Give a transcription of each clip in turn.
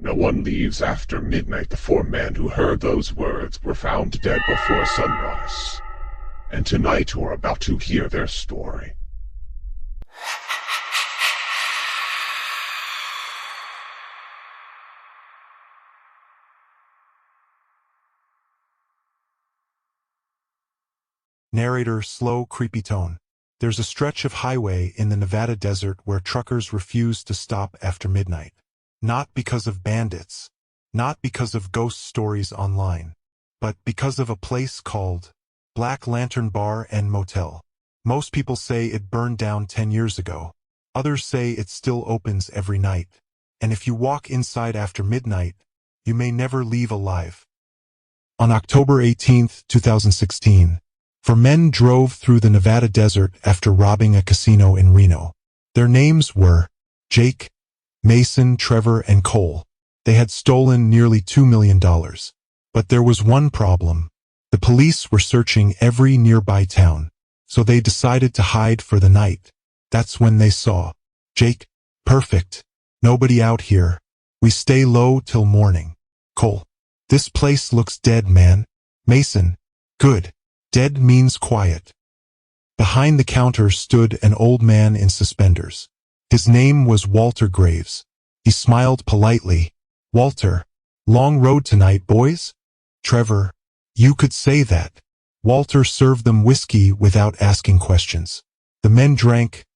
No one leaves after midnight. The four men who heard those words were found dead before sunrise. And tonight we're about to hear their story. Narrator, slow, creepy tone. There's a stretch of highway in the Nevada desert where truckers refuse to stop after midnight. Not because of bandits, not because of ghost stories online, but because of a place called Black Lantern Bar and Motel. Most people say it burned down 10 years ago. Others say it still opens every night. And if you walk inside after midnight, you may never leave alive. On October 18, 2016, four men drove through the Nevada desert after robbing a casino in Reno. Their names were Jake, Mason, Trevor, and Cole. They had stolen nearly $2 million. But there was one problem. The police were searching every nearby town, so they decided to hide for the night. That's when they saw Jake. Perfect. Nobody out here. We stay low till morning. Cole. This place looks dead, man. Mason. Good. Dead means quiet. Behind the counter stood an old man in suspenders. His name was Walter Graves. He smiled politely. Walter. Long road tonight, boys? Trevor. You could say that. Walter served them whiskey without asking questions. The men drank,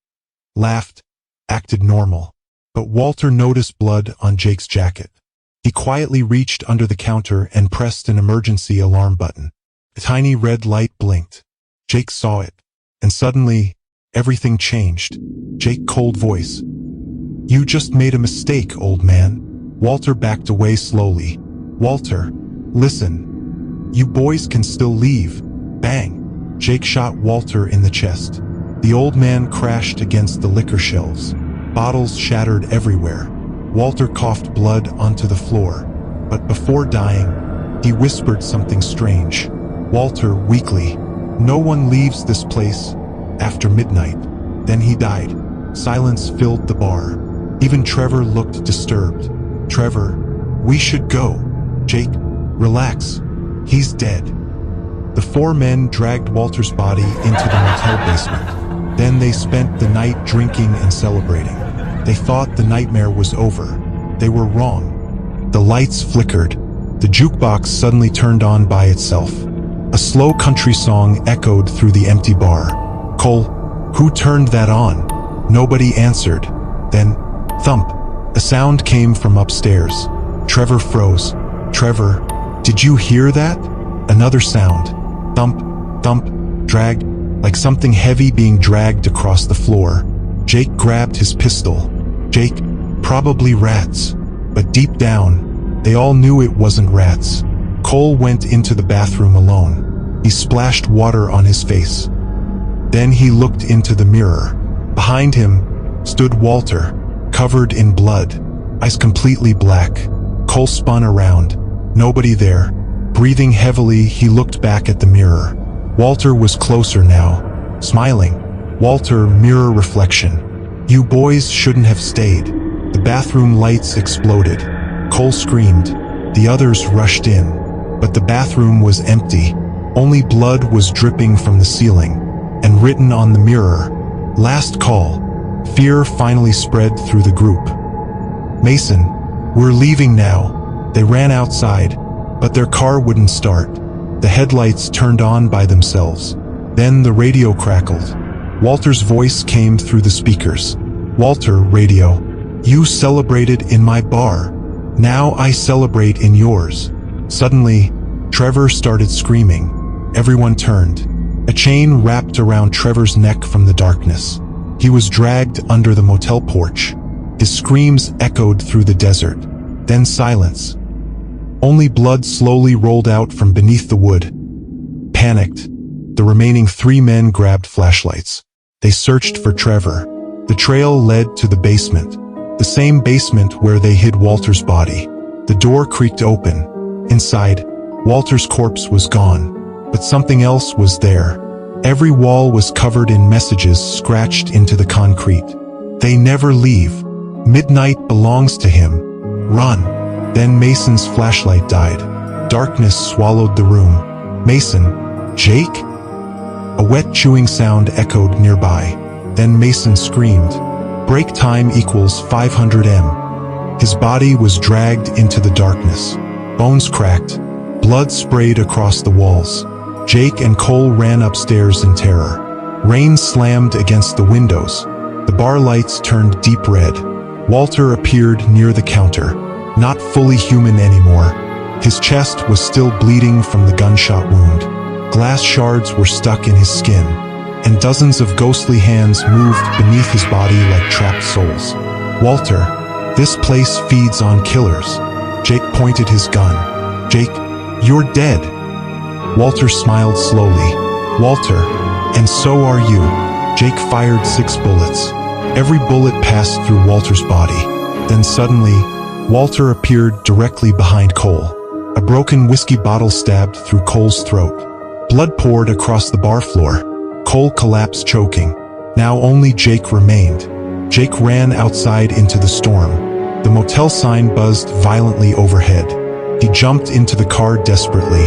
laughed, acted normal. But Walter noticed blood on Jake's jacket. He quietly reached under the counter and pressed an emergency alarm button. A tiny red light blinked. Jake saw it. And suddenly, everything changed. Jake, cold voice. You just made a mistake, old man. Walter backed away slowly. Walter, listen. You boys can still leave. Bang. Jake shot Walter in the chest. The old man crashed against the liquor shelves. Bottles shattered everywhere. Walter coughed blood onto the floor. But before dying, he whispered something strange. Walter, weakly. No one leaves this place after midnight. Then he died. Silence filled the bar. Even Trevor looked disturbed. Trevor, we should go. Jake, relax. He's dead. The four men dragged Walter's body into the motel basement. Then they spent the night drinking and celebrating. They thought the nightmare was over. They were wrong. The lights flickered. The jukebox suddenly turned on by itself. A slow country song echoed through the empty bar. Cole, who turned that on? Nobody answered. Then, thump. A sound came from upstairs. Trevor froze. Trevor, did you hear that? Another sound. Thump, thump, drag, like something heavy being dragged across the floor. Jake grabbed his pistol. Jake, probably rats. But deep down, they all knew it wasn't rats. Cole went into the bathroom alone. He splashed water on his face. Then he looked into the mirror. Behind him stood Walter, covered in blood, eyes completely black. Cole spun around. Nobody there. Breathing heavily, he looked back at the mirror. Walter was closer now, smiling. Walter, mirror reflection. You boys shouldn't have stayed. The bathroom lights exploded. Cole screamed. The others rushed in. But the bathroom was empty. Only blood was dripping from the ceiling. And written on the mirror, last call. Fear finally spread through the group. Mason, we're leaving now. They ran outside, but their car wouldn't start. The headlights turned on by themselves. Then the radio crackled. Walter's voice came through the speakers. Walter, radio. You celebrated in my bar. Now I celebrate in yours. Suddenly, Trevor started screaming. Everyone turned. A chain wrapped around Trevor's neck from the darkness. He was dragged under the motel porch. His screams echoed through the desert. Then silence. Only blood slowly rolled out from beneath the wood. Panicked, the remaining three men grabbed flashlights. They searched for Trevor. The trail led to the basement. The same basement where they hid Walter's body. The door creaked open. Inside, Walter's corpse was gone. But something else was there. Every wall was covered in messages scratched into the concrete. They never leave. Midnight belongs to him. Run. Then Mason's flashlight died. Darkness swallowed the room. Mason? Jake? A wet chewing sound echoed nearby. Then Mason screamed. Break time equals 500 M. His body was dragged into the darkness. Bones cracked. Blood sprayed across the walls. Jake and Cole ran upstairs in terror. Rain slammed against the windows. The bar lights turned deep red. Walter appeared near the counter. Not fully human anymore. His chest was still bleeding from the gunshot wound. Glass shards were stuck in his skin, and dozens of ghostly hands moved beneath his body like trapped souls. Walter, this place feeds on killers. Jake pointed his gun. Jake, you're dead. Walter smiled slowly. Walter, and so are you. Jake fired 6 bullets. Every bullet passed through Walter's body. Then suddenly, Walter appeared directly behind Cole. A broken whiskey bottle stabbed through Cole's throat. Blood poured across the bar floor. Cole collapsed choking. Now only Jake remained. Jake ran outside into the storm. The motel sign buzzed violently overhead. He jumped into the car desperately.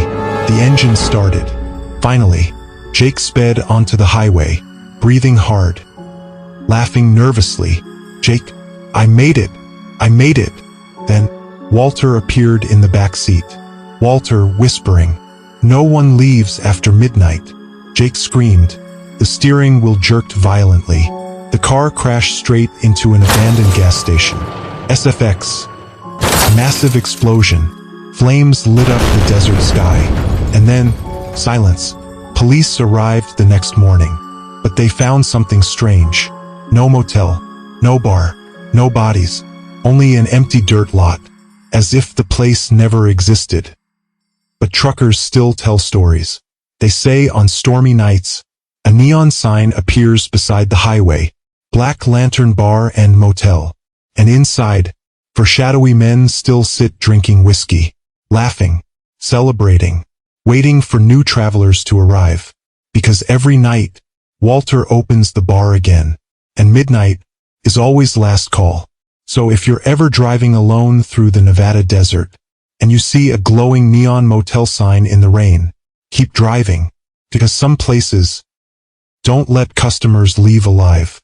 The engine started. Finally, Jake sped onto the highway, breathing hard, laughing nervously. Jake, I made it. I made it. Then, Walter appeared in the back seat. Walter whispering, "No one leaves after midnight." Jake screamed. The steering wheel jerked violently. The car crashed straight into an abandoned gas station. SFX. A massive explosion. Flames lit up the desert sky. And then, silence. Police arrived the next morning. But they found something strange. No motel. No bar. No bodies. Only an empty dirt lot. As if the place never existed. But truckers still tell stories. They say on stormy nights, a neon sign appears beside the highway, Black Lantern Bar and Motel. And inside, shadowy men still sit drinking whiskey, laughing, celebrating, waiting for new travelers to arrive. Because every night, Walter opens the bar again, and midnight is always last call. So if you're ever driving alone through the Nevada desert, and you see a glowing neon motel sign in the rain, keep driving, because some places don't let customers leave alive.